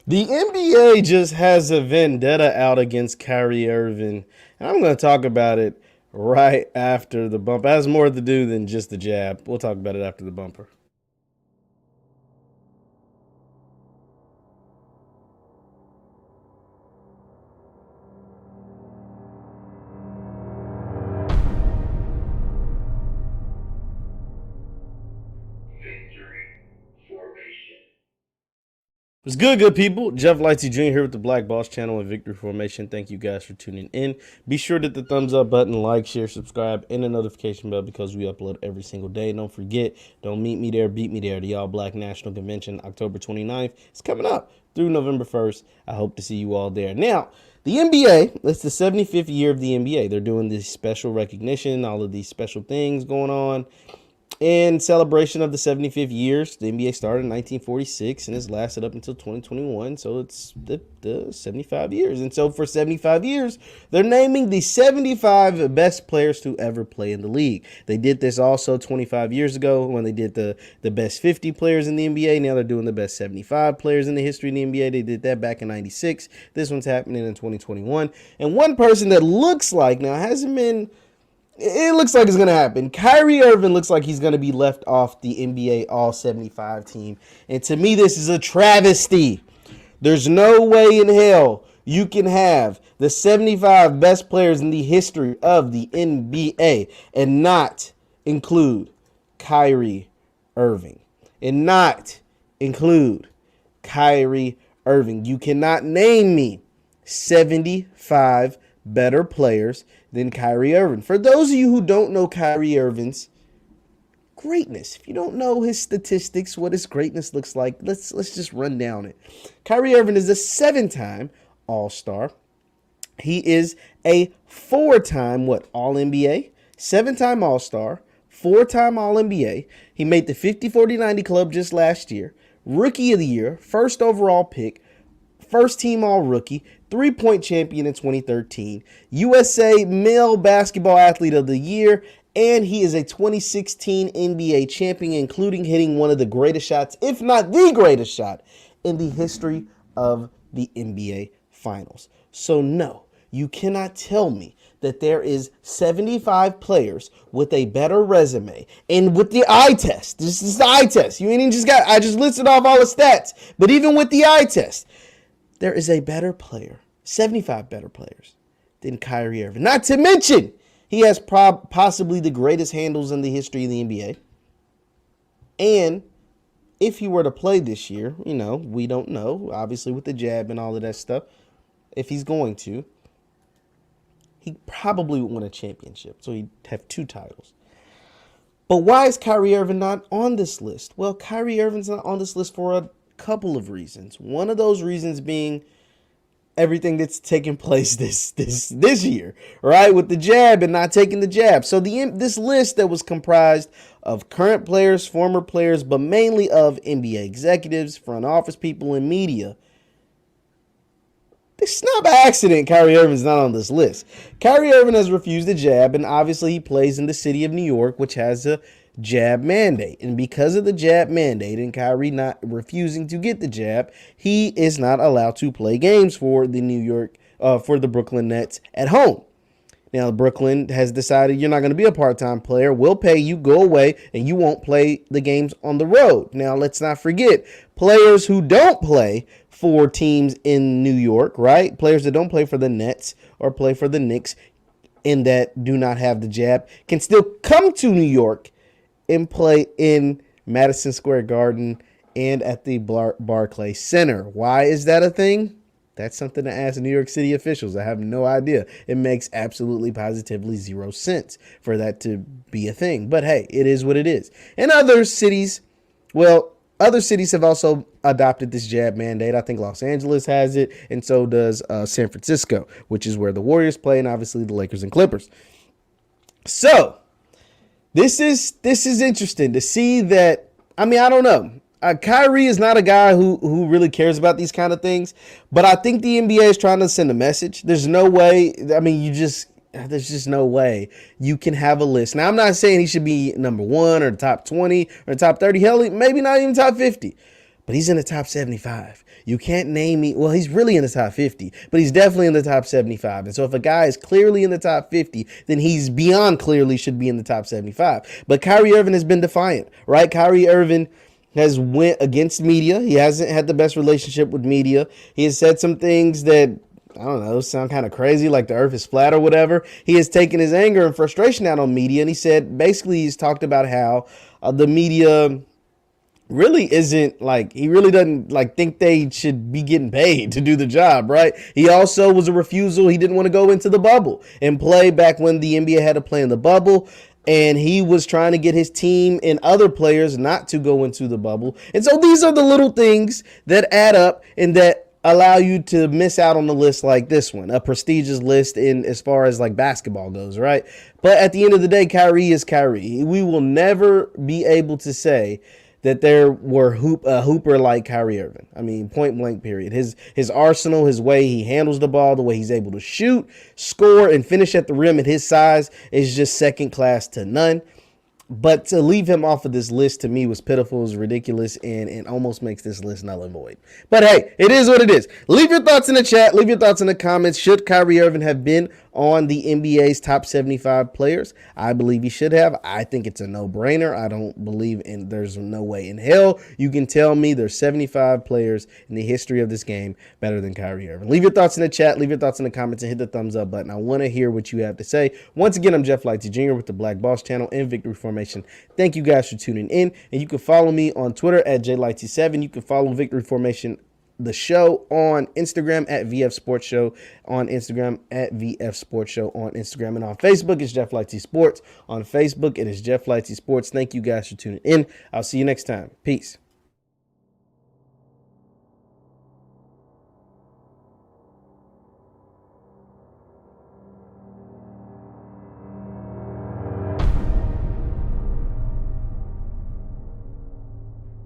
The NBA just has a vendetta out against Kyrie Irving, and I'm going to talk about it right after the bump. It has more to do than just the jab. We'll talk about it after the bumper. What's good people? Jeff Lightsy Jr. here with the Black Boss Channel and Victory Formation. Thank you guys for tuning in. Be sure to hit the thumbs up button, like, share, subscribe, and the notification bell because we upload every single day. And don't forget, don't meet me there, beat me there. The All Black National Convention, October 29th. It's coming up through November 1st. I hope to see you all there. Now, the NBA, it's the 75th year of the NBA. They're doing this special recognition, all of these special things going on. In celebration of the 75th years, the NBA started in 1946 and has lasted up until 2021. So it's the 75 years. And so for 75 years, they're naming the 75 best players to ever play in the league. They did this also 25 years ago when they did the best 50 players in the NBA. Now they're doing the best 75 players in the history of the NBA. They did that back in 96. This one's happening in 2021. And one person that looks like, now hasn't been... It looks like it's going to happen. Kyrie Irving looks like he's going to be left off the NBA All-75 team. And to me, this is a travesty. There's no way in hell you can have the 75 best players in the history of the NBA and not include Kyrie Irving. And not include Kyrie Irving. You cannot name me 75 better players than Kyrie Irving. For those of you who don't know Kyrie Irving's greatness, if you don't know his statistics, what his greatness looks like, let's just run down it. Kyrie Irving is a 7-time All-Star. He is a 4-time All-NBA, 7-time All-Star, 4-time All-NBA. He made the 50-40-90 club just last year. Rookie of the Year, first overall pick, first team All-Rookie, 3-point champion in 2013, USA Male Basketball Athlete of the Year, and he is a 2016 NBA champion, including hitting one of the greatest shots, if not the greatest shot, in the history of the NBA Finals. So no, you cannot tell me that there is 75 players with a better resume and with the eye test. This is the eye test. You ain't even just got, I just listed off all the stats, but even with the eye test, there is a better player, 75 better players than Kyrie Irving. Not to mention, he has possibly the greatest handles in the history of the NBA. And if he were to play this year, you know, we don't know, obviously with the jab and all of that stuff, if he's going to, he probably would win a championship. So he'd have 2 titles. But why is Kyrie Irving not on this list? Well, Kyrie Irving's not on this list for a couple of reasons. One of those reasons being everything that's taken place this year, right? With the jab and not taking the jab. So this list that was comprised of current players, former players, but mainly of NBA executives, front office people, and media. It's not by accident Kyrie Irving's not on this list. Kyrie Irving has refused the jab, and obviously he plays in the city of New York, which has a jab mandate. And because of the jab mandate and Kyrie not refusing to get the jab, he is not allowed to play games for the Brooklyn Nets at home. Now, Brooklyn has decided you're not going to be a part-time player. We'll pay you, go away, and you won't play the games on the road. Now, let's not forget, players who don't play for teams in New York, right? Players that don't play for the Nets or play for the Knicks and that do not have the jab can still come to New York and play in Madison Square Garden and at the Barclays Center. Why is that a thing? That's something to ask New York City officials. I have no idea. It makes absolutely positively 0 sense for that to be a thing. But hey, it is what it is. And other cities have also adopted this jab mandate. I think Los Angeles has it, and so does San Francisco, which is where the Warriors play, and obviously the Lakers and Clippers. So This is interesting to see that. I mean, I don't know. Kyrie is not a guy who really cares about these kind of things, but I think the NBA is trying to send a message. There's no way. I mean, there's just no way you can have a list. Now, I'm not saying he should be number 1 or the top 20 or the top 30. Hell, maybe not even top 50. but he's in the top 75. You can't name me. Well, he's really in the top 50, but he's definitely in the top 75. And so if a guy is clearly in the top 50, then he's beyond clearly should be in the top 75. But Kyrie Irving has been defiant, right? Kyrie Irving has went against media. He hasn't had the best relationship with media. He has said some things that, I don't know, sound kind of crazy, like the earth is flat or whatever. He has taken his anger and frustration out on media, and he said, basically, he's talked about how the media really isn't like, he really doesn't like think they should be getting paid to do the job, right? He also was a refusal. He didn't want to go into the bubble and play back when the NBA had to play in the bubble. And he was trying to get his team and other players not to go into the bubble. And so these are the little things that add up and that allow you to miss out on a list like this one, a prestigious list in as far as like basketball goes, right? But at the end of the day, Kyrie is Kyrie. We will never be able to say that there were a hooper like Kyrie Irving. I mean, point blank, period. His arsenal, his way he handles the ball, the way he's able to shoot, score, and finish at the rim at his size is just second class to none. But to leave him off of this list to me was pitiful, was ridiculous, and almost makes this list null and void. But hey, it is what it is. Leave your thoughts in the chat. Leave your thoughts in the comments. Should Kyrie Irving have been on the NBA's top 75 players? I believe he should have. I think it's a no-brainer. I don't believe there's no way in hell you can tell me there's 75 players in the history of this game better than Kyrie Irving. Leave your thoughts in the chat. Leave your thoughts in the comments and hit the thumbs up button. I want to hear what you have to say. Once again, I'm Jeff Lightsy Jr. with the Black Boss Channel and Victory Formation. Thank you guys for tuning in. And you can follow me on Twitter at JLightsy7. You can follow Victory Formation the show on Instagram at VF Sports Show, on Instagram at VF Sports Show on Instagram, and on Facebook it's Jeff Lightsy Sports. On Facebook it is Jeff Lightsy Sports. Thank you guys for tuning in. I'll see you next time. Peace.